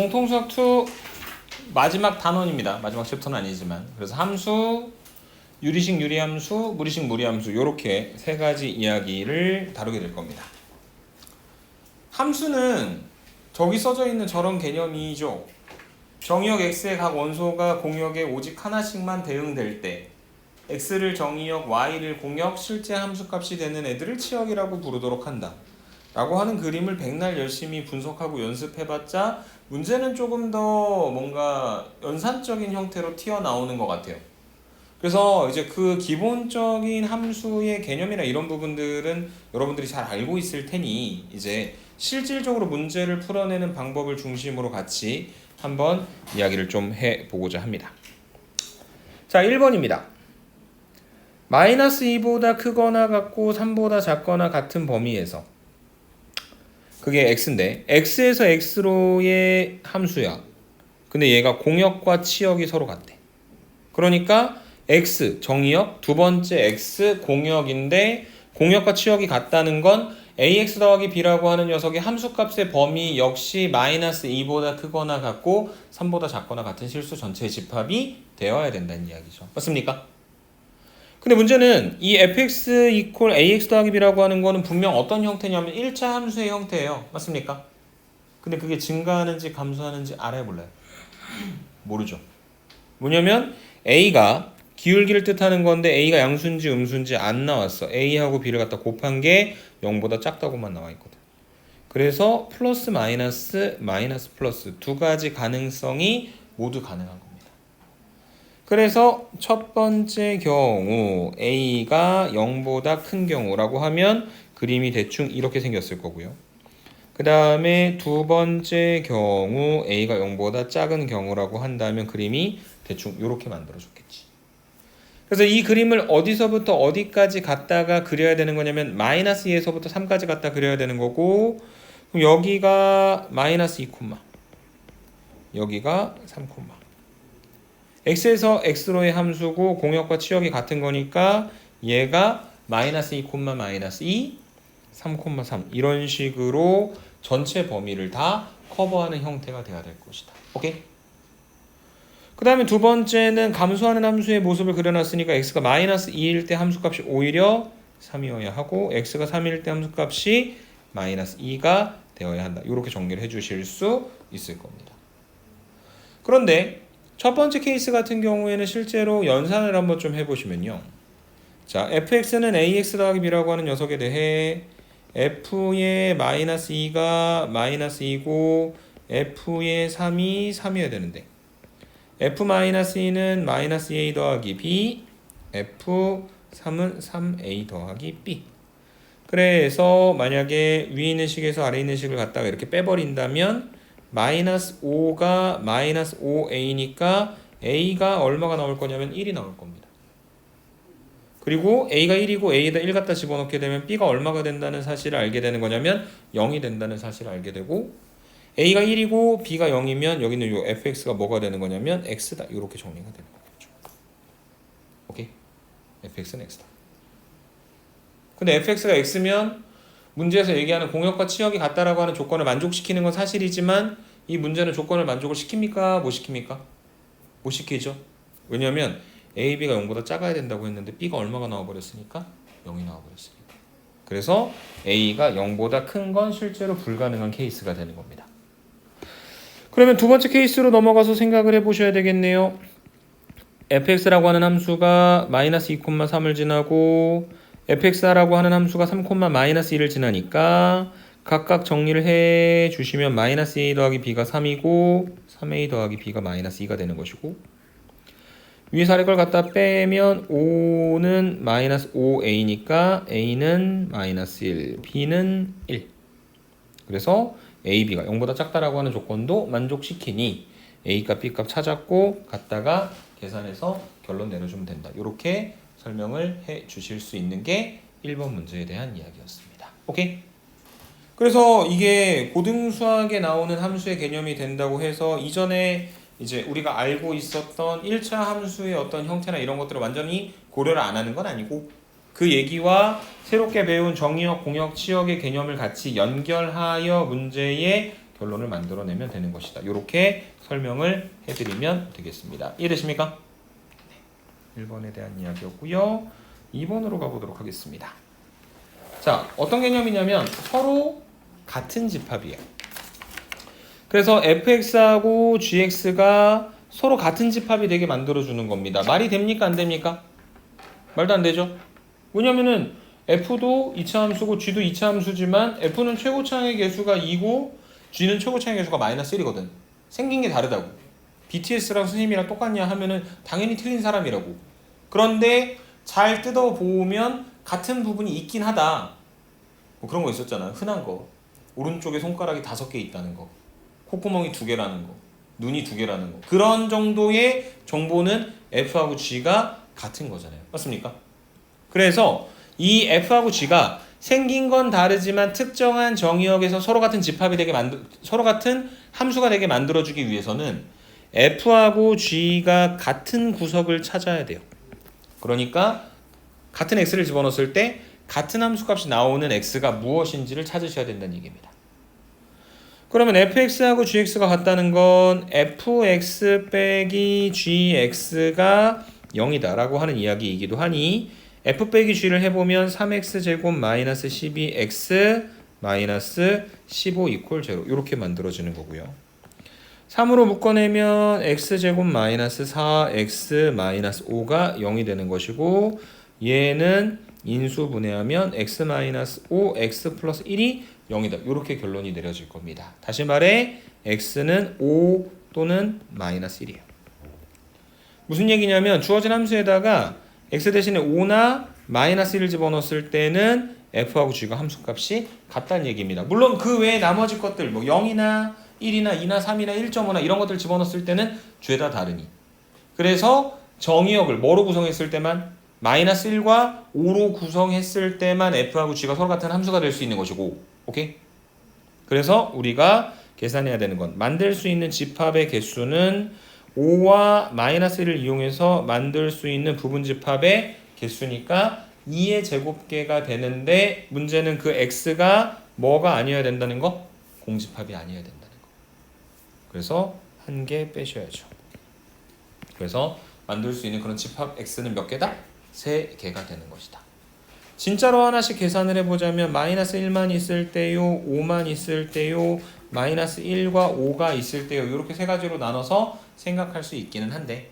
공통수학 2 마지막 단원입니다. 마지막 챕터는 아니지만. 그래서 함수, 유리식 유리함수, 무리식 무리함수 이렇게 세 가지 이야기를 다루게 될 겁니다. 함수는 저기 써져 있는 저런 개념이죠. 정의역 x의 각 원소가 공역에 오직 하나씩만 대응될 때 x를 정의역, y를 공역, 실제 함수값이 되는 애들을 치역이라고 부르도록 한다 라고 하는 그림을 백날 열심히 분석하고 연습해봤자 문제는 조금 더 뭔가 연산적인 형태로 튀어나오는 것 같아요. 그래서 이제 그 기본적인 함수의 개념이나 이런 부분들은 여러분들이 잘 알고 있을 테니 이제 실질적으로 문제를 풀어내는 방법을 중심으로 같이 한번 이야기를 좀 해보고자 합니다. 자, 1번입니다. 마이너스 2보다 크거나 같고 3보다 작거나 같은 범위에서 그게 x인데 x에서 x로의 함수야. 근데 얘가 공역과 치역이 서로 같대. 그러니까 x 정의역, 두 번째 x 공역인데 공역과 치역이 같다는 건 ax 더하기 b라고 하는 녀석의 함수값의 범위 역시 마이너스 2보다 크거나 같고 3보다 작거나 같은 실수 전체의 집합이 되어야 된다는 이야기죠. 맞습니까? 근데 문제는 이 fx 이퀄 ax 더하기 b라고 하는 거는 분명 어떤 형태냐면 1차 함수의 형태예요. 맞습니까? 근데 그게 증가하는지 감소하는지 알아야 몰라요. 모르죠. 뭐냐면 a가 기울기를 뜻하는 건데 a가 양수인지 음수인지 안 나왔어. a하고 b를 갖다 곱한 게 0보다 작다고만 나와 있거든. 그래서 플러스 마이너스 마이너스 플러스 두 가지 가능성이 모두 가능한 겁니다. 그래서 첫 번째 경우 a가 0보다 큰 경우라고 하면 그림이 대충 이렇게 생겼을 거고요. 그 다음에 두 번째 경우 a가 0보다 작은 경우라고 한다면 그림이 대충 이렇게 만들어졌겠지. 그래서 이 그림을 어디서부터 어디까지 갖다가 그려야 되는 거냐면 마이너스 2에서부터 3까지 갖다 그려야 되는 거고, 그럼 여기가 마이너스 2, 여기가 3, x에서 x로의 함수고 공역과 치역이 같은 거니까 얘가 마이너스 2, 마이너스 2, 3, 3 이런 식으로 전체 범위를 다 커버하는 형태가 돼야 될 것이다. 오케이? 그 다음에 두 번째는 감소하는 함수의 모습을 그려놨으니까 x가 마이너스 2일 때 함수값이 오히려 3이어야 하고 x가 3일 때 함수값이 마이너스 2가 되어야 한다. 이렇게 정리를 해주실 수 있을 겁니다. 그런데 첫 번째 케이스 같은 경우에는 실제로 연산을 한번 좀 해보시면요. 자, fx는 ax 더하기 b라고 하는 녀석에 대해 f의 마이너스 2가 마이너스 2고 f의 3이 3이어야 되는데 f-2는 마이너스 a 더하기 b, f3은 3a 더하기 b. 그래서 만약에 위에 있는 식에서 아래 있는 식을 갖다가 이렇게 빼버린다면 마이너스 5가 마이너스 5a니까 a가 얼마가 나올 거냐면 1이 나올 겁니다. 그리고 a가 1이고 a에다 1 갖다 집어넣게 되면 b가 얼마가 된다는 사실을 알게 되는 거냐면 0이 된다는 사실을 알게 되고 a가 1이고 b가 0이면 여기는 요 fx가 뭐가 되는 거냐면 x다. 이렇게 정리가 되는 거겠죠. 오케이? fx는 x다. 근데 fx가 x면 문제에서 얘기하는 공역과 치역이 같다라고 하는 조건을 만족시키는 건 사실이지만 이 문제는 조건을 만족을 시킵니까? 못 시킵니까? 못 시키죠. 왜냐하면 a, b가 0보다 작아야 된다고 했는데 b가 얼마가 나와버렸으니까 0이 나와버렸으니까. 그래서 a가 0보다 큰 건 실제로 불가능한 케이스가 되는 겁니다. 그러면 두 번째 케이스로 넘어가서 생각을 해보셔야 되겠네요. fx라고 하는 함수가 마이너스 2, 3을 지나고 fx라고 하는 함수가 3, 마이너스 1을 지나니까 각각 정리를 해 주시면 마이너스 a 더하기 b가 3이고 3a 더하기 b가 마이너스 2가 되는 것이고 위에서 아래 걸 갖다 빼면 5는 마이너스 5a니까 a는 마이너스 1, b는 1. 그래서 a, b가 0보다 작다라고 하는 조건도 만족시키니 a값, b값 찾았고 갖다가 계산해서 결론 내려주면 된다. 이렇게 설명을 해 주실 수 있는 게 1번 문제에 대한 이야기였습니다. 오케이? 그래서 이게 고등수학에 나오는 함수의 개념이 된다고 해서 이전에 이제 우리가 알고 있었던 1차 함수의 어떤 형태나 이런 것들을 완전히 고려를 안 하는 건 아니고 그 얘기와 새롭게 배운 정의역, 공역, 치역의 개념을 같이 연결하여 문제의 결론을 만들어내면 되는 것이다. 이렇게 설명을 해드리면 되겠습니다. 이해되십니까? 네. 1번에 대한 이야기였고요. 2번으로 가보도록 하겠습니다. 자, 어떤 개념이냐면 서로 같은 집합이에요. 그래서 fx하고 gx가 서로 같은 집합이 되게 만들어주는 겁니다. 말이 됩니까? 안 됩니까? 말도 안 되죠? 왜냐면은 f도 2차 함수고 g도 2차 함수지만 f는 최고차항의 개수가 2고 g는 최고차항의 개수가 -1이거든. 생긴 게 다르다고. BTS랑 선생님이랑 똑같냐 하면은 당연히 틀린 사람이라고. 그런데 잘 뜯어보면 같은 부분이 있긴 하다. 뭐 그런 거 있었잖아. 흔한 거. 오른쪽에 손가락이 5개 있다는 거. 콧구멍이 2개라는 거. 눈이 2개라는 거. 그런 정도의 정보는 F하고 G가 같은 거잖아요. 맞습니까? 그래서 이 F하고 G가 생긴 건 다르지만 특정한 정의역에서 서로 같은 집합이 되게 서로 같은 함수가 되게 만들어주기 위해서는 F하고 G가 같은 구석을 찾아야 돼요. 그러니까 같은 X를 집어넣었을 때 같은 함수값이 나오는 X가 무엇인지를 찾으셔야 된다는 얘기입니다. 그러면 fx하고 gx가 같다는 건 fx 빼기 gx가 0이다 라고 하는 이야기이기도 하니 f 빼기 g를 해보면 3x제곱 마이너스 12x 마이너스 15 이퀄 0 이렇게 만들어지는 거고요. 3으로 묶어내면 x제곱 마이너스 4x 마이너스 5가 0이 되는 것이고 얘는 인수분해하면 x 마이너스 5 x 플러스 1이 0이다. 이렇게 결론이 내려질 겁니다. 다시 말해 x는 5 또는 마이너스 1이에요. 무슨 얘기냐면 주어진 함수에다가 x 대신에 5나 마이너스 1을 집어넣었을 때는 f하고 g가 함수값이 같다는 얘기입니다. 물론 그 외에 나머지 것들 뭐 0이나 1이나 2나 3이나 1.5나 이런 것들 집어넣었을 때는 죄다 다르니. 그래서 정의역을 뭐로 구성했을 때만 마이너스 1과 5로 구성했을 때만 f하고 g가 서로 같은 함수가 될 수 있는 것이고 오케이? 그래서 우리가 계산해야 되는 건 만들 수 있는 집합의 개수는 5와 마이너스 1을 이용해서 만들 수 있는 부분 집합의 개수니까 2의 제곱계가 되는데 문제는 그 x가 뭐가 아니어야 된다는 거? 공집합이 아니어야 된다는 거. 그래서 한 개 빼셔야죠. 그래서 만들 수 있는 그런 집합 x는 몇 개다? 3개가 되는 것이다. 진짜로 하나씩 계산을 해보자면 마이너스 1만 있을 때요, 5만 있을 때요, 마이너스 1과 5가 있을 때요 이렇게 세 가지로 나눠서 생각할 수 있기는 한데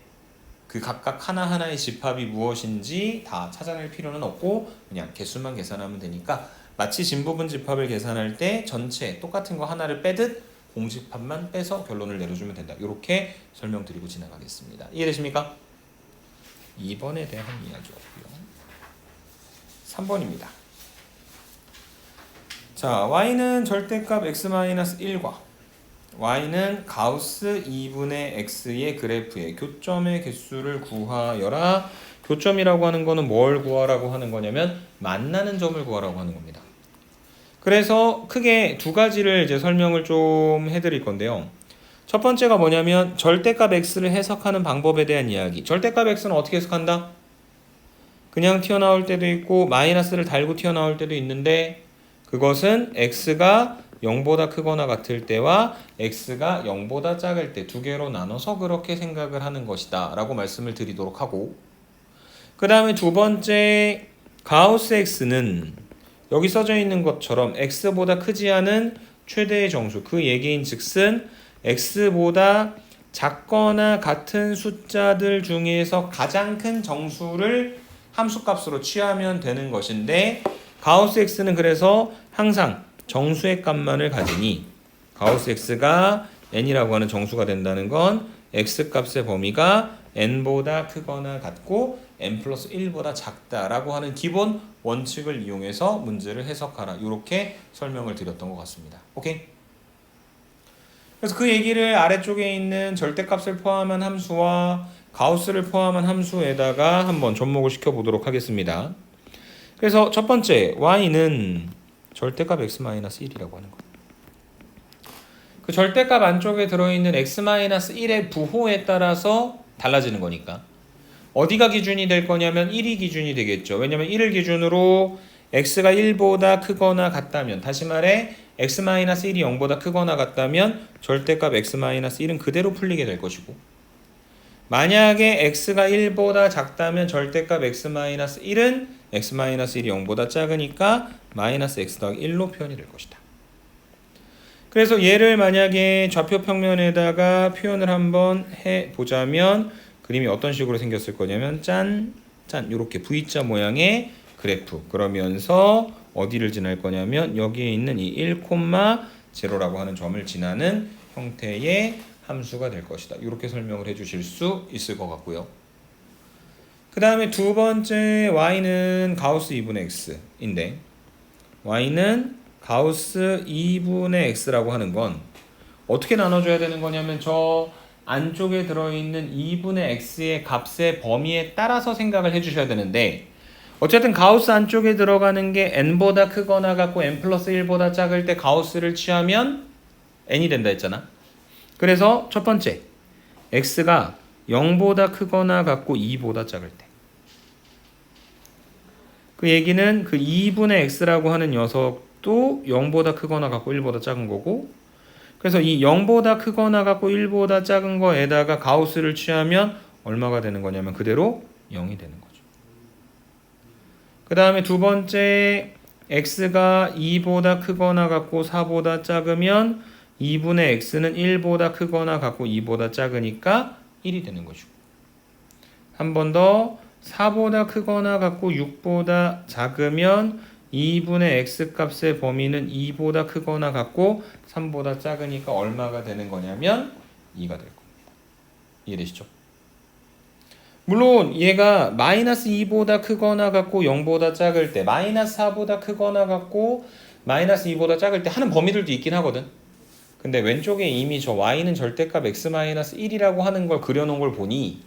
그 각각 하나하나의 집합이 무엇인지 다 찾아낼 필요는 없고 그냥 개수만 계산하면 되니까 마치 진부분 집합을 계산할 때 전체 똑같은 거 하나를 빼듯 공집합만 빼서 결론을 내려주면 된다. 이렇게 설명드리고 지나가겠습니다. 이해되십니까? 2번에 대한 이야기였고요. 3번입니다. 자, y는 절대값 x-1과 y는 가우스 2분의 x의 그래프의 교점의 개수를 구하여라. 교점이라고 하는 거는 뭘 구하라고 하는 거냐면 만나는 점을 구하라고 하는 겁니다. 그래서 크게 두 가지를 이제 설명을 좀 해드릴 건데요. 첫 번째가 뭐냐면 절대값 x를 해석하는 방법에 대한 이야기. 절대값 x는 어떻게 해석한다? 그냥 튀어나올 때도 있고 마이너스를 달고 튀어나올 때도 있는데 그것은 x가 0보다 크거나 같을 때와 x가 0보다 작을 때 두 개로 나눠서 그렇게 생각을 하는 것이다 라고 말씀을 드리도록 하고 그 다음에 두 번째 가우스 x는 여기 써져 있는 것처럼 x보다 크지 않은 최대의 정수 그 얘기인 즉슨 x보다 작거나 같은 숫자들 중에서 가장 큰 정수를 함수값으로 취하면 되는 것인데 가우스 x는 그래서 항상 정수의 값만을 가지니 가우스 x가 n이라고 하는 정수가 된다는 건 x값의 범위가 n보다 크거나 같고 n 플러스 1보다 작다라고 하는 기본 원칙을 이용해서 문제를 해석하라. 이렇게 설명을 드렸던 것 같습니다. 오케이? 그래서 그 얘기를 아래쪽에 있는 절대값을 포함한 함수와 가우스를 포함한 함수에다가 한번 접목을 시켜보도록 하겠습니다. 그래서 첫 번째 y는 절대값 x-1이라고 하는 거. 그 절대값 안쪽에 들어있는 x-1의 부호에 따라서 달라지는 거니까 어디가 기준이 될 거냐면 1이 기준이 되겠죠. 왜냐면 1을 기준으로 x가 1보다 크거나 같다면 다시 말해 x-1이 0보다 크거나 같다면 절대값 x-1은 그대로 풀리게 될 것이고, 만약에 x가 1보다 작다면 절대값 x-1은 x-1이 0보다 작으니까 마이너스 x 더하기 1로 표현이 될 것이다. 그래서 얘를 만약에 좌표 평면에다가 표현을 한번 해보자면 그림이 어떤 식으로 생겼을 거냐면 짠 이렇게 V자 모양의 그래프, 그러면서 어디를 지날 거냐면 여기에 있는 이 1,0라고 하는 점을 지나는 형태의 함수가 될 것이다. 이렇게 설명을 해주실 수 있을 것 같고요. 그 다음에 두 번째 y는 가우스 2분의 x인데, y는 가우스 2분의 x라고 하는 건 어떻게 나눠줘야 되는 거냐면 저 안쪽에 들어있는 2분의 x의 값의 범위에 따라서 생각을 해주셔야 되는데, 어쨌든 가우스 안쪽에 들어가는 게 n보다 크거나 같고 n 플러스 1보다 작을 때 가우스를 취하면 n이 된다 했잖아. 그래서 첫 번째 x가 0보다 크거나 같고 2보다 작을 때, 그 얘기는 그 2분의 x라고 하는 녀석도 0보다 크거나 같고 1보다 작은 거고, 그래서 이 0보다 크거나 같고 1보다 작은 거에다가 가우스를 취하면 얼마가 되는 거냐면 그대로 0이 되는 거죠. 그 다음에 두 번째 x가 2보다 크거나 같고 4보다 작으면 2분의 x는 1보다 크거나 같고 2보다 작으니까 1이 되는 것이고, 한 번 더 4보다 크거나 같고 6보다 작으면 2분의 x 값의 범위는 2보다 크거나 같고 3보다 작으니까 얼마가 되는 거냐면 2가 될 겁니다. 이해되시죠? 물론 얘가 마이너스 2보다 크거나 같고 0보다 작을 때, 마이너스 4보다 크거나 같고 마이너스 2보다 작을 때 하는 범위들도 있긴 하거든. 근데 왼쪽에 이미 저 y는 절대값 x-1이라고 하는 걸 그려놓은 걸 보니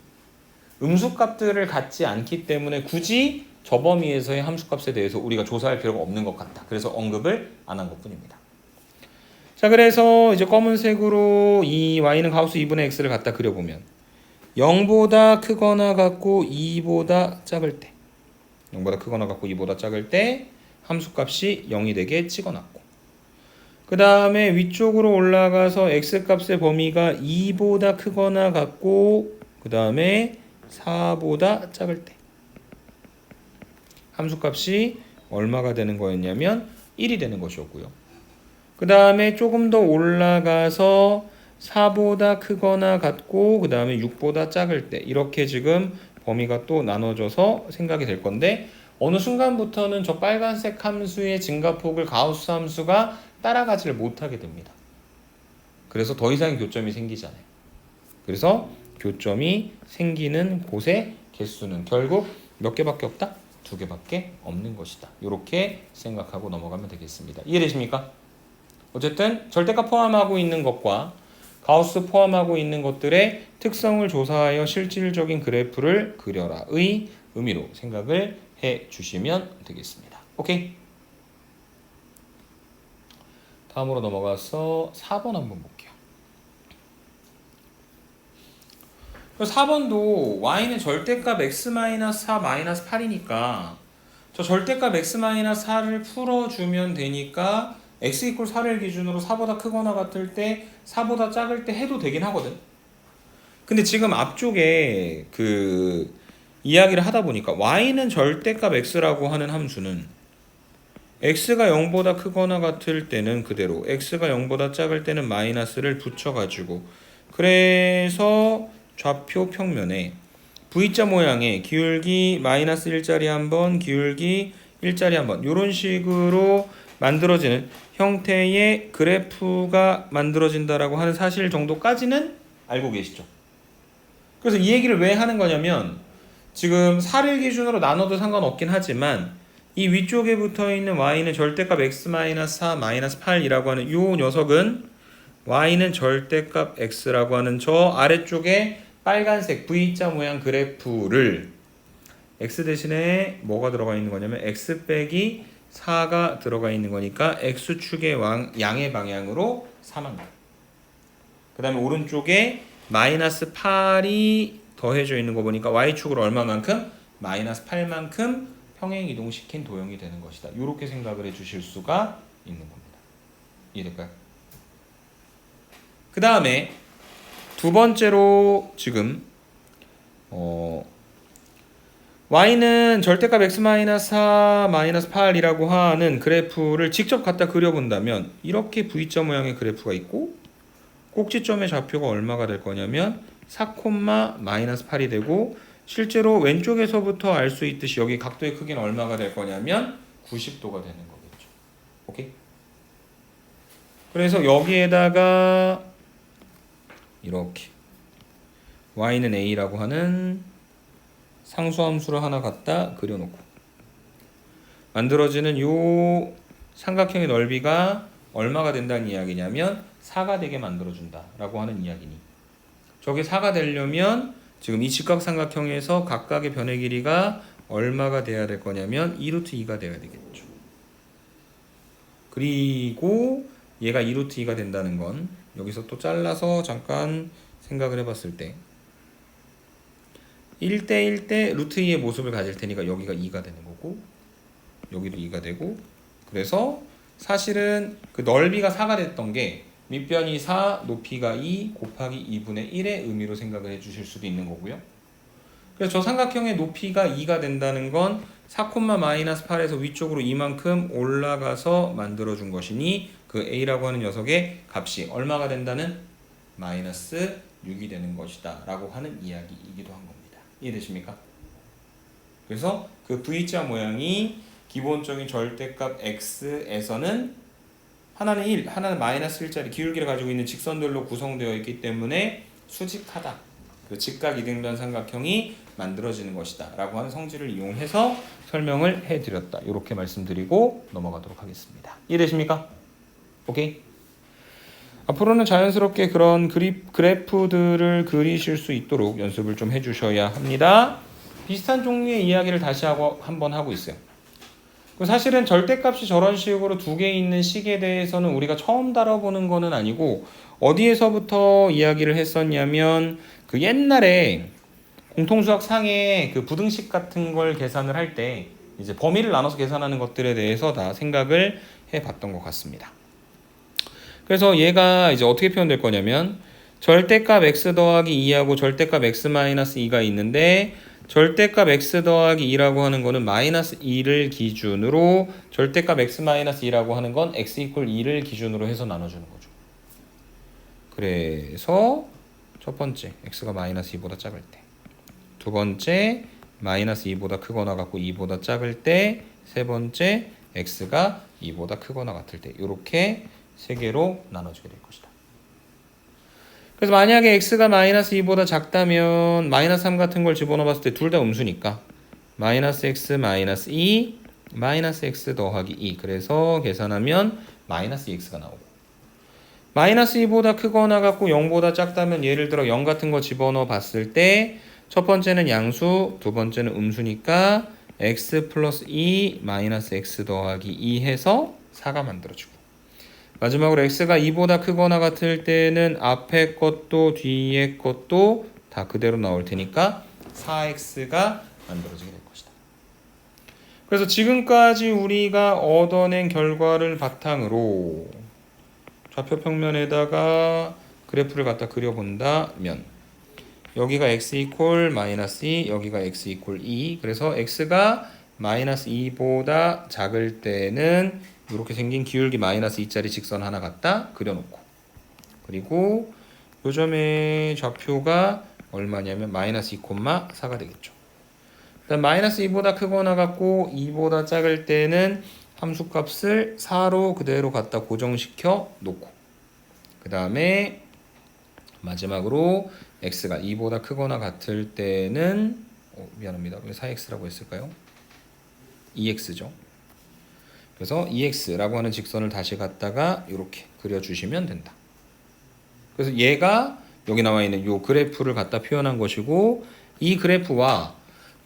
음수값들을 갖지 않기 때문에 굳이 저 범위에서의 함수값에 대해서 우리가 조사할 필요가 없는 것 같다. 그래서 언급을 안 한 것뿐입니다. 자, 그래서 이제 검은색으로 이 y는 가우스 2분의 x를 갖다 그려보면 0보다 크거나 같고 2보다 작을 때, 0보다 크거나 같고 2보다 작을 때 함수값이 0이 되게 찍어놨고, 그 다음에 위쪽으로 올라가서 x값의 범위가 2보다 크거나 같고 그 다음에 4보다 작을 때 함수값이 얼마가 되는 거였냐면 1이 되는 것이었고요. 그 다음에 조금 더 올라가서 4보다 크거나 같고 그 다음에 6보다 작을 때, 이렇게 지금 범위가 또 나눠져서 생각이 될 건데, 어느 순간부터는 저 빨간색 함수의 증가폭을 가우스 함수가 따라가지를 못하게 됩니다. 그래서 더 이상의 교점이 생기잖아요. 그래서 교점이 생기는 곳의 개수는 결국 몇 개밖에 없다? 2개밖에 없는 것이다. 이렇게 생각하고 넘어가면 되겠습니다. 이해되십니까? 어쨌든 절대값 포함하고 있는 것과 가우스 포함하고 있는 것들의 특성을 조사하여 실질적인 그래프를 그려라의 의미로 생각을 해 주시면 되겠습니다. 오케이? 다음으로 넘어가서 4번 한번 볼게요. 4번도 y는 절대값 x-4-8이니까 저 절대값 x-4를 풀어주면 되니까 x 이퀄 4를 기준으로 4보다 크거나 같을 때 4보다 작을 때 해도 되긴 하거든. 근데 지금 앞쪽에 그 이야기를 하다 보니까 y는 절대값 x라고 하는 함수는 x가 0보다 크거나 같을 때는 그대로, x가 0보다 작을 때는 마이너스를 붙여가지고, 그래서 좌표 평면에 V자 모양의 기울기 마이너스 1짜리 한번, 기울기 1짜리 한번, 이런 식으로 만들어지는 형태의 그래프가 만들어진다라고 하는 사실 정도까지는 알고 계시죠? 그래서 이 얘기를 왜 하는 거냐면, 지금 4를 기준으로 나눠도 상관없긴 하지만 이 위쪽에 붙어있는 y는 절대값 x-4-8이라고 하는 이 녀석은 y는 절대값 x라고 하는 저 아래쪽에 빨간색 V자 모양 그래프를 x 대신에 뭐가 들어가 있는 거냐면 x 빼기 4가 들어가 있는 거니까 x축의 양의 방향으로 4만 원. 그 다음에 오른쪽에 마이너스 8이 더해져 있는 거 보니까 y축으로 얼마만큼? 마이너스 8만큼 평행 이동시킨 도형이 되는 것이다. 이렇게 생각을 해주실 수가 있는 겁니다. 이해될까요? 그 다음에 두 번째로 지금 y는 절대값 x-4-8이라고 하는 그래프를 직접 갖다 그려본다면 이렇게 V자 모양의 그래프가 있고 꼭지점의 좌표가 얼마가 될 거냐면 4,-8이 되고 실제로 왼쪽에서부터 알 수 있듯이 여기 각도의 크기는 얼마가 될 거냐면 90도가 되는 거겠죠. 오케이? 그래서 여기에다가 이렇게 y는 a라고 하는 상수함수를 하나 갖다 그려놓고 만들어지는 요 삼각형의 넓이가 얼마가 된다는 이야기냐면 4가 되게 만들어준다 라고 하는 이야기니 저게 4가 되려면 지금 이 직각삼각형에서 각각의 변의 길이가 얼마가 돼야 될 거냐면 2√2가 돼야 되겠죠. 그리고 얘가 2√2가 된다는 건 여기서 또 잘라서 잠깐 생각을 해봤을 때 1대1 대 루트2의 모습을 가질 테니까 여기가 2가 되는 거고 여기도 2가 되고 그래서 사실은 그 넓이가 4가 됐던 게 밑변이 4, 높이가 2 곱하기 2분의 1의 의미로 생각을 해주실 수도 있는 거고요. 그래서 저 삼각형의 높이가 2가 된다는 건 4,-8에서 위쪽으로 이만큼 올라가서 만들어준 것이니 그 a라고 하는 녀석의 값이 얼마가 된다는 마이너스 6이 되는 것이다 라고 하는 이야기이기도 한 겁니다. 이해되십니까? 그래서 그 V자 모양이 기본적인 절대값 x에서는 하나는 1, 하나는 마이너스 1짜리 기울기를 가지고 있는 직선들로 구성되어 있기 때문에 수직하다. 그 직각 이등변 삼각형이 만들어지는 것이다 라고 하는 성질을 이용해서 설명을 해드렸다. 이렇게 말씀드리고 넘어가도록 하겠습니다. 이해되십니까? 오케이? 앞으로는 자연스럽게 그런 그래프들을 그리실 수 있도록 연습을 좀 해주셔야 합니다. 비슷한 종류의 이야기를 다시 한번 하고 있어요. 사실은 절대값이 저런 식으로 두 개 있는 식에 대해서는 우리가 처음 다뤄보는 거는 아니고 어디에서부터 이야기를 했었냐면 그 옛날에 공통수학 상에 그 부등식 같은 걸 계산을 할 때 이제 범위를 나눠서 계산하는 것들에 대해서 다 생각을 해봤던 것 같습니다. 그래서 얘가 이제 어떻게 표현될 거냐면 절대값 x 더하기 2하고 절대값 x-2가 있는데 절대값 x 더하기 2라고 하는 거는 마이너스 2를 기준으로 절대값 x-2라고 하는 건 x 이퀄 2를 기준으로 해서 나눠주는 거죠. 그래서 첫 번째 x가 마이너스 2보다 작을 때, 두 번째 마이너스 2보다 크거나 같고 2보다 작을 때, 세 번째 x가 2보다 크거나 같을 때 이렇게 세 개로 나눠지게 될 것이다. 그래서 만약에 x가 마이너스 2보다 작다면 마이너스 3 같은 걸 집어넣어 봤을 때 둘 다 음수니까 마이너스 x 마이너스 2 마이너스 x 더하기 2 그래서 계산하면 마이너스 2x가 나오고 마이너스 2보다 크거나 같고 0보다 작다면 예를 들어 0 같은 거 집어넣어 봤을 때 첫 번째는 양수 두 번째는 음수니까 x 플러스 2 마이너스 x 더하기 2 해서 4가 만들어지고 마지막으로 x가 2보다 크거나 같을 때는 앞에 것도 뒤에 것도 다 그대로 나올 테니까 4x가 만들어지게 될 것이다. 그래서 지금까지 우리가 얻어낸 결과를 바탕으로 좌표 평면에다가 그래프를 갖다 그려본다면 여기가 x 이퀄 마이너스 2 여기가 x 이퀄 2 그래서 x가 마이너스 2보다 작을 때는 이렇게 생긴 기울기 마이너스 2짜리 직선 하나 갖다 그려놓고 그리고 요점의 좌표가 얼마냐면 마이너스 2,4가 되겠죠. 그다음 마이너스 2보다 크거나 같고 2보다 작을 때는 함수값을 4로 그대로 갖다 고정시켜 놓고 그 다음에 마지막으로 x가 2보다 크거나 같을 때는 미안합니다. 왜 4x라고 했을까요? 2x죠. 그래서 2x라고 하는 직선을 다시 갖다가 이렇게 그려주시면 된다. 그래서 얘가 여기 나와 있는 이 그래프를 갖다 표현한 것이고 이 그래프와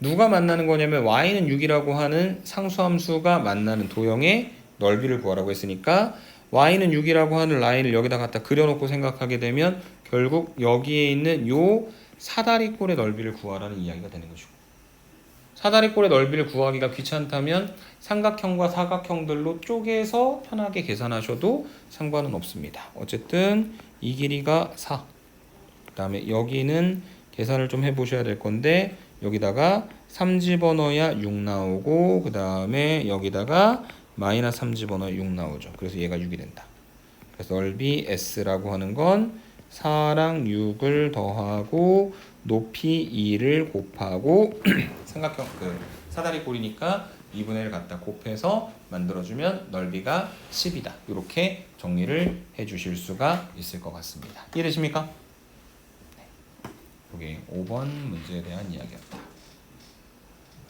누가 만나는 거냐면 y는 6이라고 하는 상수함수가 만나는 도형의 넓이를 구하라고 했으니까 y는 6이라고 하는 라인을 여기다 갖다 그려놓고 생각하게 되면 결국 여기에 있는 요 사다리꼴의 넓이를 구하라는 이야기가 되는 것이고 사다리꼴의 넓이를 구하기가 귀찮다면 삼각형과 사각형들로 쪼개서 편하게 계산하셔도 상관은 없습니다. 어쨌든 이 길이가 4. 그 다음에 여기는 계산을 좀 해보셔야 될 건데 여기다가 3 집어넣어야 6 나오고 그 다음에 여기다가 마이너스 3 집어넣어야 6 나오죠. 그래서 얘가 6이 된다. 그래서 넓이 S라고 하는 건 4랑 6을 더하고 높이 2를 곱하고 삼각형 사다리꼴이니까 2분의 1 갖다 곱해서 만들어주면 넓이가 10이다. 이렇게 정리를 해주실 수가 있을 것 같습니다. 이해되십니까? 네. 이게 5번 문제에 대한 이야기였다.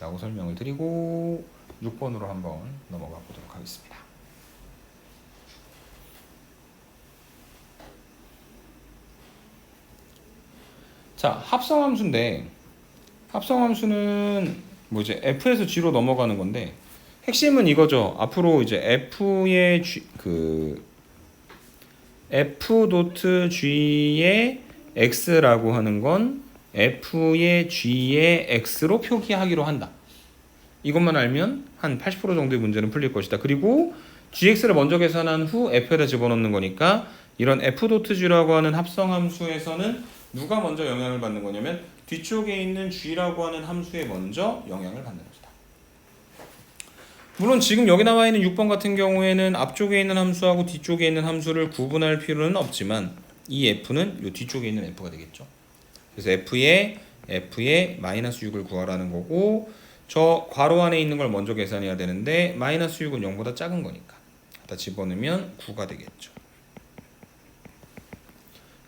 라고 설명을 드리고 6번으로 한번 넘어가 보도록 하겠습니다. 자, 합성함수인데 합성함수는 뭐 이제 f에서 g로 넘어가는 건데 핵심은 이거죠. 앞으로 이제 f의 f 도트 g의 x라고 하는 건 f의 g의 x로 표기하기로 한다. 이것만 알면 한 80% 정도의 문제는 풀릴 것이다. 그리고 gx를 먼저 계산한 후 f에다 집어넣는 거니까 이런 f 도트 g라고 하는 합성함수에서는 누가 먼저 영향을 받는 거냐면 뒤쪽에 있는 g라고 하는 함수에 먼저 영향을 받는 것이다. 물론 지금 여기 나와 있는 6번 같은 경우에는 앞쪽에 있는 함수하고 뒤쪽에 있는 함수를 구분할 필요는 없지만 이 f는 이 뒤쪽에 있는 f가 되겠죠. 그래서 f의 마이너스 6을 구하라는 거고 저 괄호 안에 있는 걸 먼저 계산해야 되는데 마이너스 6은 0보다 작은 거니까 갖다 집어넣으면 9가 되겠죠.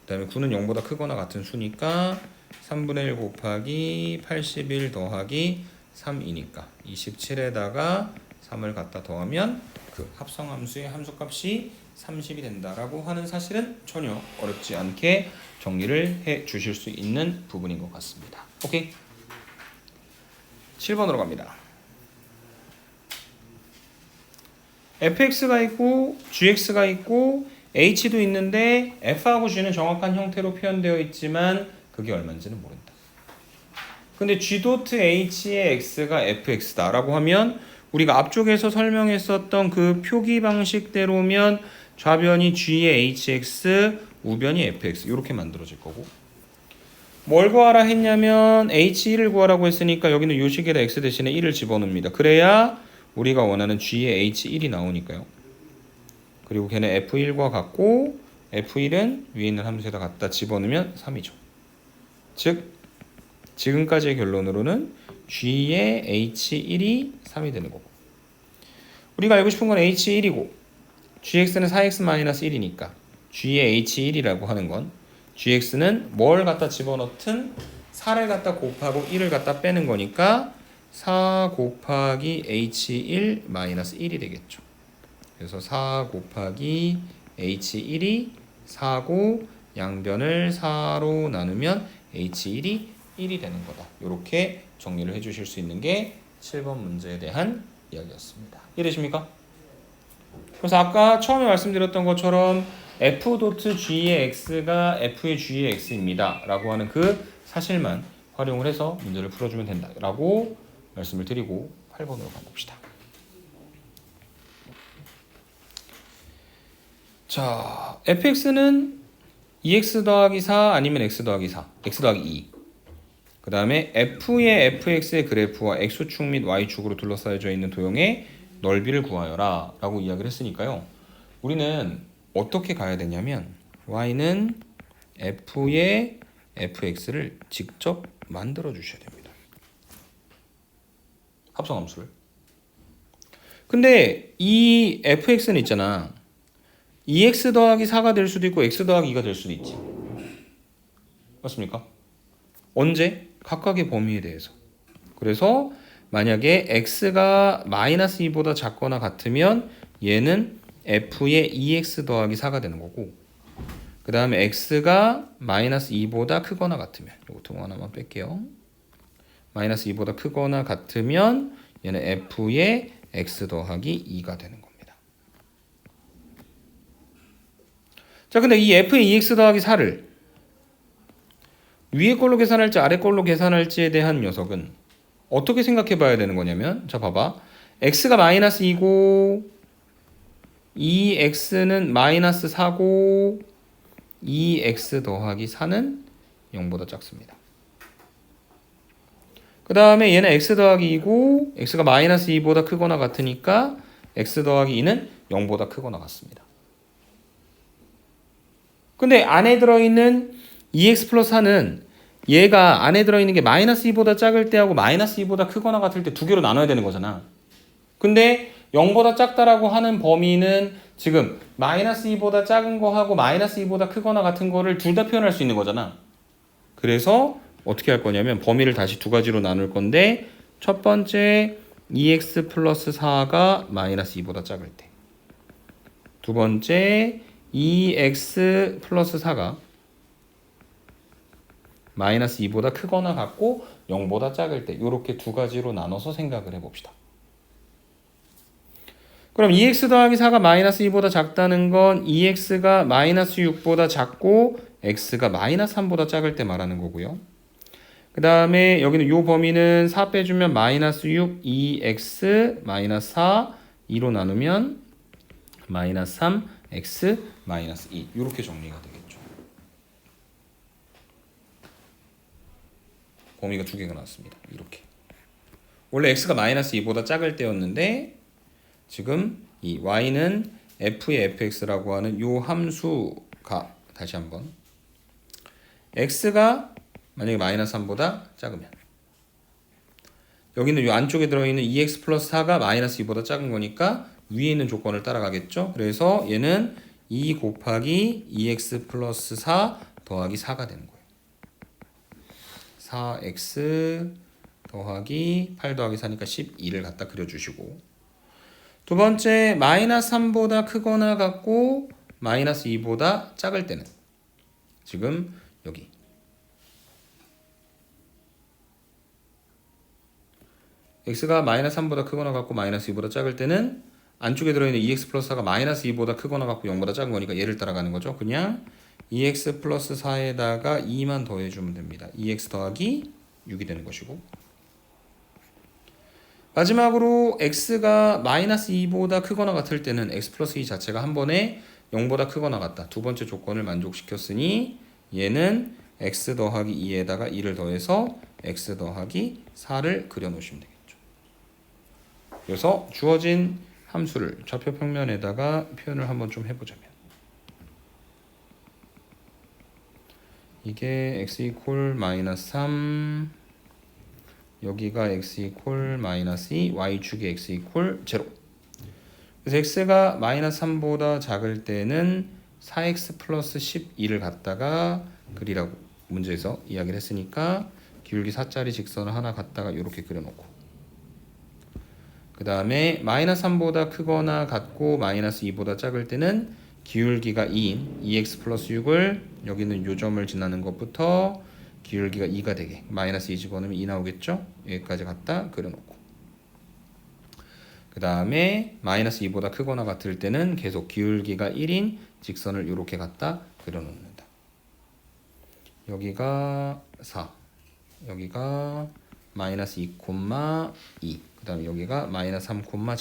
그 다음에 9는 0보다 크거나 같은 수니까 3분의 1 곱하기 81 더하기 3이니까 27에다가 3을 갖다 더하면 그 합성함수의 함수값이 30이 된다라고 하는 사실은 전혀 어렵지 않게 정리를 해 주실 수 있는 부분인 것 같습니다. 오케이? 7번으로 갑니다. fx가 있고 gx가 있고 h도 있는데 f하고 g는 정확한 형태로 표현되어 있지만 그게 얼마인지는 모른다. 근데 g.h의 x가 fx다 라고 하면 우리가 앞쪽에서 설명했었던 그 표기 방식대로면 좌변이 g의 hx, 우변이 fx 이렇게 만들어질 거고 뭘 구하라 했냐면 h1을 구하라고 했으니까 여기는 요 식에다 x 대신에 1을 집어넣습니다. 그래야 우리가 원하는 g의 h1이 나오니까요. 그리고 걔는 f1과 같고 f1은 위에 있는 함수에다 갖다 집어넣으면 3이죠. 즉 지금까지의 결론으로는 g의 h1이 3이 되는 거고 우리가 알고 싶은 건 h1이고 gx는 4x-1이니까 g의 h1이라고 하는 건 gx는 뭘 갖다 집어넣든 4를 갖다 곱하고 1을 갖다 빼는 거니까 4 곱하기 h1-1이 되겠죠. 그래서 4 곱하기 h1이 4고 양변을 4로 나누면 h1이 1이 되는 거다. 이렇게 정리를 해주실 수 있는 게 7번 문제에 대한 이야기였습니다. 이해되십니까? 그래서 아까 처음에 말씀드렸던 것처럼 f.g의 x가 f의 g의 x입니다. 라고 하는 그 사실만 활용을 해서 문제를 풀어주면 된다. 라고 말씀을 드리고 8번으로 가봅시다. 자, fx는 2x 더하기 4 아니면 x 더하기 4, x 더하기 2. 그 다음에 f의 fx의 그래프와 x축 및 y축으로 둘러싸여져 있는 도형의 넓이를 구하여라 라고 이야기를 했으니까요. 우리는 어떻게 가야 되냐면 y는 f의 fx를 직접 만들어 주셔야 됩니다. 합성함수를. 근데 이 fx는 있잖아. 2x 더하기 4가 될 수도 있고 x 더하기 2가 될 수도 있지. 맞습니까? 언제? 각각의 범위에 대해서. 그래서 만약에 x가 마이너스 2보다 작거나 같으면 얘는 f의 2x 더하기 4가 되는 거고 그 다음에 x가 마이너스 2보다 크거나 같으면 이거 동 하나만 뺄게요. 마이너스 2보다 크거나 같으면 얘는 f의 x 더하기 2가 되는 겁니다. 자, 근데 이 f의 2x 더하기 4를 위에 걸로 계산할지 아래 걸로 계산할지에 대한 녀석은 어떻게 생각해 봐야 되는 거냐면, 자 봐봐. x가 마이너스 2고 2x는 마이너스 4고 2x 더하기 4는 0보다 작습니다. 그 다음에 얘는 x 더하기 2고 x가 마이너스 2보다 크거나 같으니까 x 더하기 2는 0보다 크거나 같습니다. 근데 안에 들어있는 2x 플러스 4는 얘가 안에 들어있는 게 마이너스 2보다 작을 때하고 마이너스 2보다 크거나 같을 때 두 개로 나눠야 되는 거잖아. 근데 0보다 작다라고 하는 범위는 지금 마이너스 2보다 작은 거하고 마이너스 2보다 크거나 같은 거를 둘 다 표현할 수 있는 거잖아. 그래서 어떻게 할 거냐면 범위를 다시 두 가지로 나눌 건데, 첫 번째 2x 플러스 4가 마이너스 2보다 작을 때, 두 번째 2x 플러스 4가 마이너스 2보다 크거나 같고 0보다 작을 때, 이렇게 두 가지로 나눠서 생각을 해봅시다. 그럼 2x 더하기 4가 마이너스 2보다 작다는 건 2x가 마이너스 6보다 작고 x가 마이너스 3보다 작을 때 말하는 거고요. 그 다음에 여기는 이 범위는 4 빼주면 마이너스 6, 2x, 마이너스 4, 2로 나누면 마이너스 3, x, 마이너스 2. 이렇게 정리가 되겠죠. 범위가 두 개가 나왔습니다. 이렇게. 원래 x가 마이너스 2보다 작을 때였는데 지금 이 y는 f의 fx라고 하는 요 함수가, 다시 한번, x가 만약에 마이너스 3보다 작으면 여기는 요 안쪽에 들어있는 2x 플러스 4가 마이너스 2보다 작은 거니까 위에 있는 조건을 따라가겠죠. 그래서 얘는 2 곱하기 2x 플러스 4 더하기 4가 되는 거예요. 4x 더하기 8 더하기 4니까 12를 갖다 그려주시고, 두 번째 마이너스 3보다 크거나 같고 마이너스 2보다 작을 때는 지금 여기 x가 마이너스 3보다 크거나 같고 마이너스 2보다 작을 때는 안쪽에 들어있는 2x 플러스 4가 마이너스 2보다 크거나 같고 0보다 작은 거니까 얘를 따라가는 거죠. 그냥 2x 플러스 4에다가 2만 더해주면 됩니다. 2x 더하기 6이 되는 것이고, 마지막으로 x가 마이너스 2보다 크거나 같을 때는 x 플러스 2 자체가 한 번에 0보다 크거나 같다. 두 번째 조건을 만족시켰으니 얘는 x 더하기 2에다가 2를 더해서 x 더하기 4를 그려놓으시면 되겠죠. 그래서 주어진 함수를 좌표 평면에다가 표현을 한번 좀 해보자면, 이게 x 이퀄 마이너스 3, 여기가 x 이퀄 마이너스 2, y축이 x 이퀄 0. 그래서 x가 마이너스 3보다 작을 때는 4x 플러스 12를 갖다가 그리라고 문제에서 이야기를 했으니까 기울기 4짜리 직선을 하나 갖다가 이렇게 그려놓고, 그 다음에 마이너스 3보다 크거나 같고 마이너스 2보다 작을 때는 기울기가 2인 2x 플러스 6을 여기는 요 점을 지나는 것부터 기울기가 2가 되게 마이너스 2 집어넣으면 2 나오겠죠? 여기까지 갖다 그려놓고, 그 다음에 마이너스 2보다 크거나 같을 때는 계속 기울기가 1인 직선을 이렇게 갖다 그려놓는다. 여기가 4, 여기가 마이너스 2, 2, 그 다음에 여기가 마이너스 3, 0.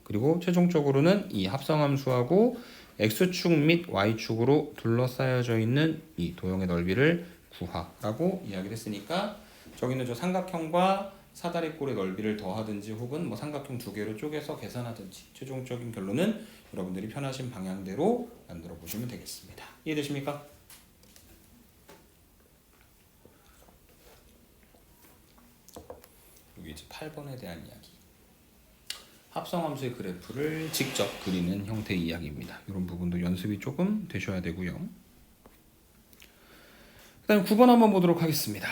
그리고 최종적으로는 이 합성함수하고 x축 및 y축으로 둘러싸여져 있는 이 도형의 넓이를 구하라고 이야기를 했으니까, 저기는 저 삼각형과 사다리꼴의 넓이를 더하든지 혹은 뭐 삼각형 두 개로 쪼개서 계산하든지 최종적인 결론은 여러분들이 편하신 방향대로 만들어 보시면 되겠습니다. 이해되십니까? 여기 이제 8번에 대한 이야기. 합성함수의 그래프를 직접 그리는 형태의 이야기입니다. 이런 부분도 연습이 조금 되셔야 되고요. 그 다음에 9번 한번 보도록 하겠습니다.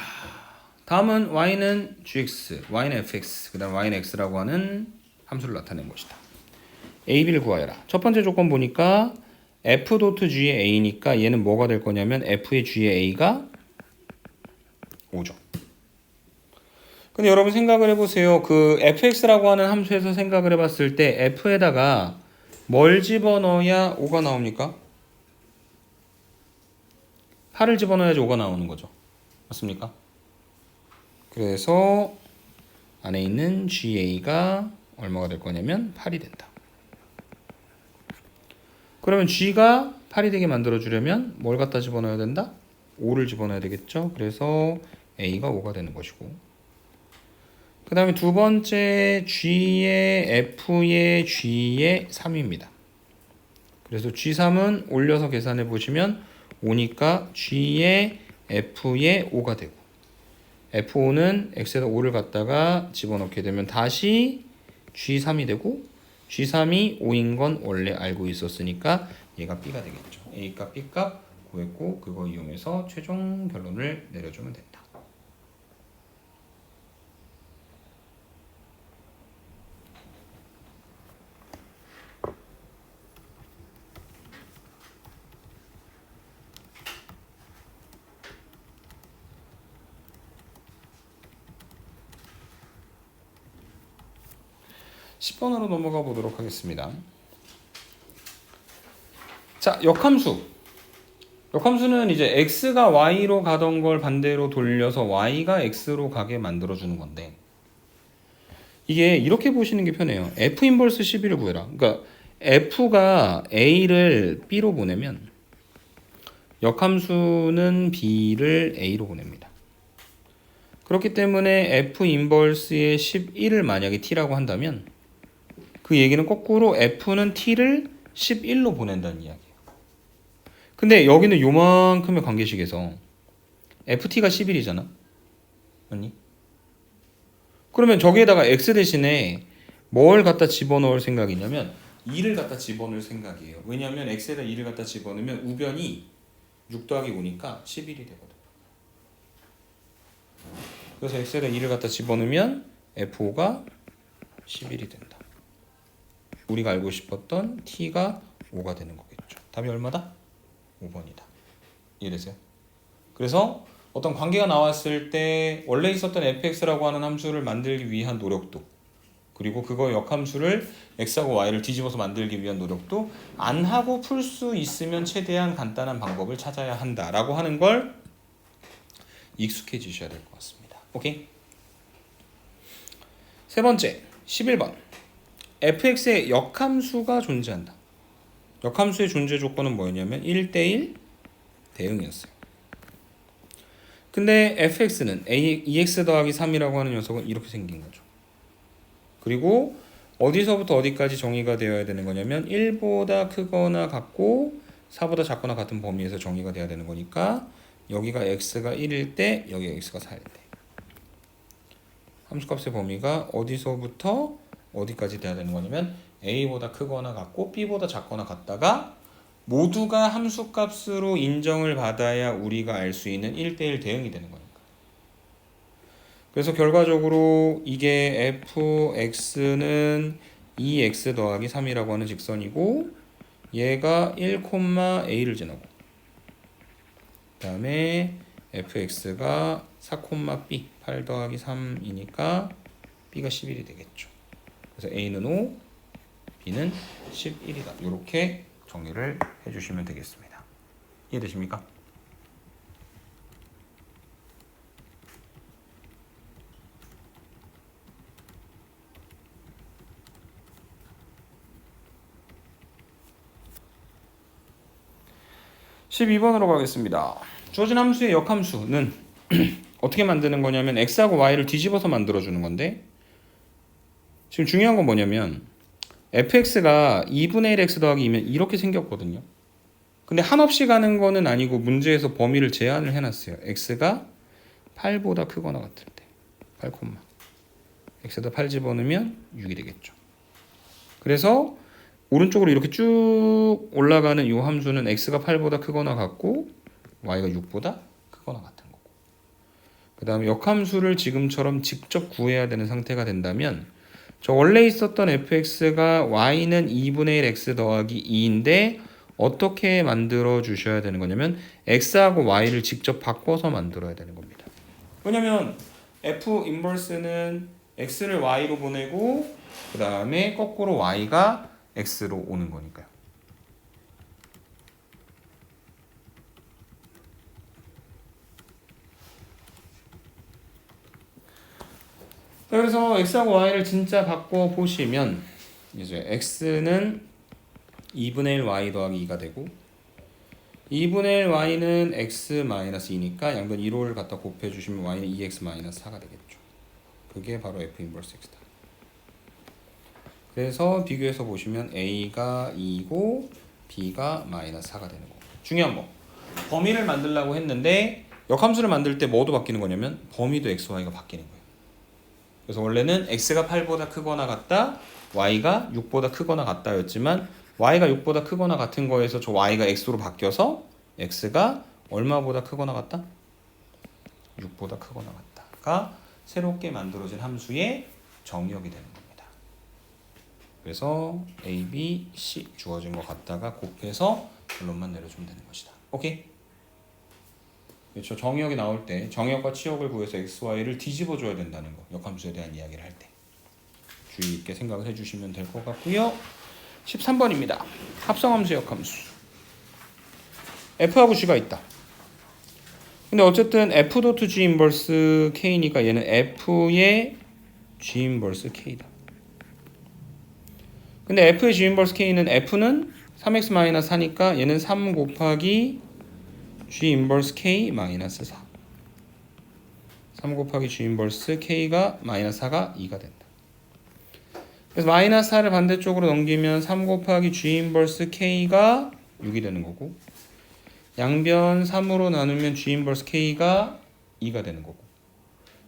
다음은 y는 gx, y는 fx, 그 다음 y는 x라고 하는 함수를 나타낸 것이다. a, b를 구하여라. 첫 번째 조건 보니까 f 도트 g의 a니까 얘는 뭐가 될 거냐면 f의 g의 a가 5죠. 근데 여러분 생각을 해보세요. 그 fx라고 하는 함수에서 생각을 해봤을 때 f에다가 뭘 집어넣어야 5가 나옵니까? 8을 집어넣어야지 5가 나오는 거죠. 맞습니까? 그래서 안에 있는 GA가 얼마가 될 거냐면 8이 된다. 그러면 G가 8이 되게 만들어 주려면 뭘 갖다 집어넣어야 된다? 5를 집어넣어야 되겠죠. 그래서 A가 5가 되는 것이고, 그 다음에 두 번째 G의 F의 G의 3입니다. 그래서 G3은 올려서 계산해 보시면 5니까 G의 F의 5가 되고, F5는 X에다 5를 갖다가 집어넣게 되면 다시 G3이 되고, G3이 5인 건 원래 알고 있었으니까 얘가 B가 되겠죠. A값, B값 구했고, 그거 이용해서 최종 결론을 내려주면 된다. 10번으로 넘어가 보도록 하겠습니다. 자, 역함수. 역함수는 이제 x가 y로 가던 걸 반대로 돌려서 y가 x로 가게 만들어주는 건데, 이게 이렇게 보시는 게 편해요. f 인버스 11을 구해라. 그러니까 f가 a를 b로 보내면 역함수는 b를 a로 보냅니다. 그렇기 때문에 f 인버스의 11을 만약에 t라고 한다면 그 얘기는 거꾸로 f는 t를 11로 보낸다는 이야기예요. 근데 여기는 요만큼의 관계식에서 ft가 11이잖아. 맞니? 그러면 저기에다가 x 대신에 뭘 갖다 집어넣을 생각이냐면 2를 갖다 집어넣을 생각이에요. 왜냐하면 x에다 2를 갖다 집어넣으면 우변이 6 더하기 5니까 11이 되거든. 그래서 x에다 2를 갖다 집어넣으면 f5가 11이 된다. 우리가 알고 싶었던 t가 5가 되는 거겠죠. 답이 얼마다? 5번이다. 이해되세요? 그래서 어떤 관계가 나왔을 때 원래 있었던 fx라고 하는 함수를 만들기 위한 노력도, 그리고 그거 역함수를 x하고 y를 뒤집어서 만들기 위한 노력도 안 하고 풀 수 있으면 최대한 간단한 방법을 찾아야 한다라고 하는 걸 익숙해지셔야 될 것 같습니다. 오케이? 세 번째, 11번. fx의 역함수가 존재한다. 역함수의 존재 조건은 뭐였냐면 1대1 대응이었어요. 근데 fx는 2x 더하기 3이라고 하는 녀석은 이렇게 생긴 거죠. 그리고 어디서부터 어디까지 정의가 되어야 되는 거냐면 1보다 크거나 같고 4보다 작거나 같은 범위에서 정의가 돼야 되는 거니까 여기가 x가 1일 때 여기가 x가 4일 때 함수값의 범위가 어디서부터 어디까지 돼야 되는 거냐면 a보다 크거나 같고 b보다 작거나 같다가 모두가 함수값으로 인정을 받아야 우리가 알 수 있는 1대1 대응이 되는 거니까. 그래서 결과적으로 이게 fx는 2x 더하기 3이라고 하는 직선이고, 얘가 1,a를 지나고, 그 다음에 fx가 4,b 8 더하기 3이니까 b가 11이 되겠죠. 그래서 a는 5, b는 11이다. 이렇게 정리를 해주시면 되겠습니다. 이해되십니까? (12번으로) 가겠습니다. 주어진 함수의 역함수는 어떻게 만드는 거냐면 x하고 y를 뒤집어서 만들어주는 건데, 지금 중요한 건 뭐냐면 fx가 2분의 1x 더하기 2면 이렇게 생겼거든요. 근데 한없이 가는 거는 아니고 문제에서 범위를 제한을 해놨어요. x가 8보다 크거나 같을 때 8, x에다 8 집어넣으면 6이 되겠죠. 그래서 오른쪽으로 이렇게 쭉 올라가는 이 함수는 x가 8보다 크거나 같고 y가 6보다 크거나 같은 거고, 그 다음에 역함수를 지금처럼 직접 구해야 되는 상태가 된다면 저 원래 있었던 fx가 y는 2분의 1 x 더하기 2인데 어떻게 만들어 주셔야 되는 거냐면 x하고 y를 직접 바꿔서 만들어야 되는 겁니다. 왜냐면 f 인버스는 x를 y로 보내고 그 다음에 거꾸로 y가 x로 오는 거니까요. 그래서 x하고 y를 진짜 바꿔 보시면 이제 x는 2분의 1 y 더하기 2가 되고 2분의 1 y는 x-2니까 양변 1호를 갖다 곱해주시면 y는 2x-4가 되겠죠. 그게 바로 f 인버스 x다. 그래서 비교해서 보시면 a가 2고 b가 -4가 되는 거고. 중요한 거. 범위를 만들려고 했는데 역함수를 만들 때 뭐도 바뀌는 거냐면 범위도 x, y가 바뀌는 거예요. 그래서 원래는 x가 8보다 크거나 같다, y가 6보다 크거나 같다였지만 y가 6보다 크거나 같은 거에서 저 y가 x로 바뀌어서 x가 얼마보다 크거나 같다? 6보다 크거나 같다가 새롭게 만들어진 함수의 정의역이 되는 겁니다. 그래서 a, b, c 주어진 거 갖다가 곱해서 결론만 내려주면 되는 것이다. 오케이? 그렇죠. 정의역이 나올 때 정의역과 치역을 구해서 x, y를 뒤집어 줘야 된다는 거. 역함수에 대한 이야기를 할 때. 주의 있게 생각을 해주시면 될 것 같고요. 13번입니다. 합성함수 역함수. f하고 g가 있다. 근데 어쨌든 f.g 인버스 k니까 얘는 f의 g 인버스 k다. 근데 f의 g 인버스 k는 f는 3x-4니까 얘는 3 곱하기 g 인버스 k 마이너스 4. 3 곱하기 g 인버스 k가 -4가 2가 된다. 그래서 -4를 반대쪽으로 넘기면 3 곱하기 g 인버스 k가 6이 되는 거고 양변 3으로 나누면 g 인버스 k가 2가 되는 거고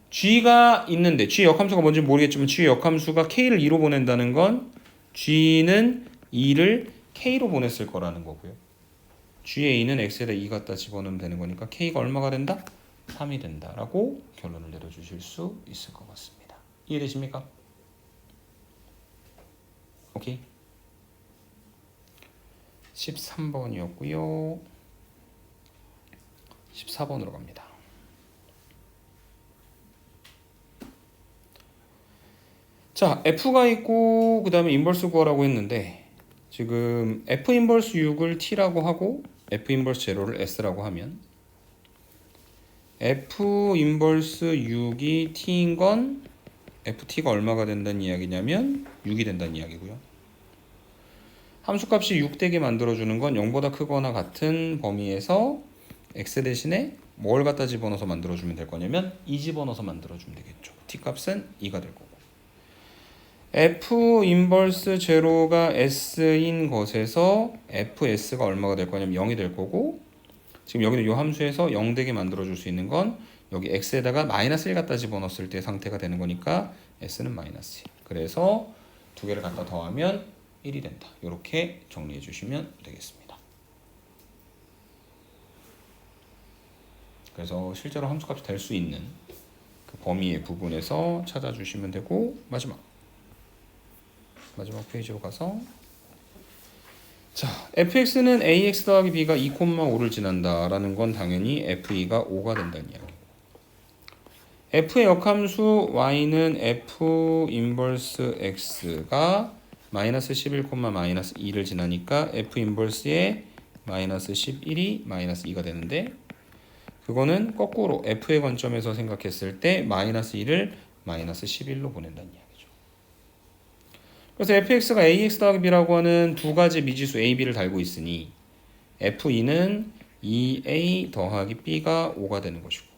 g가 있는데 g 역함수가 뭔지 모르겠지만 g 역함수가 k를 2로 보낸다는 건 g는 2를 k로 보냈을 거라는 거고요. g의 2는 x에다 2 갖다 집어넣으면 되는 거니까 k가 얼마가 된다? 3이 된다라고 결론을 내려주실 수 있을 것 같습니다. 이해되십니까? 오케이. 13번이었고요. 14번으로 갑니다. 자, f가 있고 그 다음에 인버스 구하라고 했는데 지금 f 인버스 6을 t라고 하고 f 인버스 제로를 s라고 하면 f 인버스 6이 t인 건 ft가 얼마가 된다는 이야기냐면 6이 된다는 이야기고요. 함수값이 6 되게 만들어주는 건 0보다 크거나 같은 범위에서 x 대신에 뭘 갖다 집어넣어서 만들어주면 될 거냐면 2 집어넣어서 만들어주면 되겠죠. t값은 2가 될 거고 f 인버스 제로가 s인 것에서 fs가 얼마가 될 거냐면 0이 될 거고 지금 여기는 이 함수에서 0 되게 만들어줄 수 있는 건 여기 x에다가 -1 갖다 집어넣었을 때 상태가 되는 거니까 s는 -1. 그래서 두 개를 갖다 더하면 1이 된다. 이렇게 정리해 주시면 되겠습니다. 그래서 실제로 함수값이 될 수 있는 그 범위의 부분에서 찾아주시면 되고 마지막 페이지로 가서 자, fx는 ax 더하기 b가 2,5를 지난다 라는 건 당연히 f2가 5가 된다는 이야기고 f의 역함수 y는 f 인버스 x가 -11, -2를 지나니까 f 인버스의 -11이 -2가 되는데 그거는 거꾸로 f의 관점에서 생각했을 때 -2를 -11로 보낸다는 이야기죠. 그래서 fx가 ax 더하기 b라고 하는 두 가지 미지수 a, b를 달고 있으니 f2는 2a 더하기 b가 5가 되는 것이고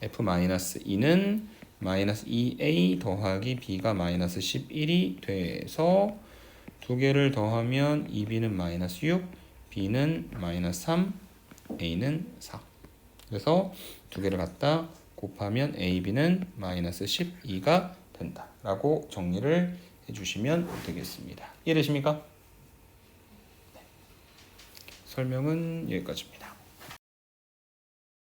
f-2는 -2a 더하기 b가 -11이 돼서 두 개를 더하면 2b는 -6, b는 -3, a는 4. 그래서 두 개를 갖다 곱하면 a, b는 -12가 된다 라고 정리를 해주시면 되겠습니다. 이해되십니까? 네. 설명은 여기까지입니다.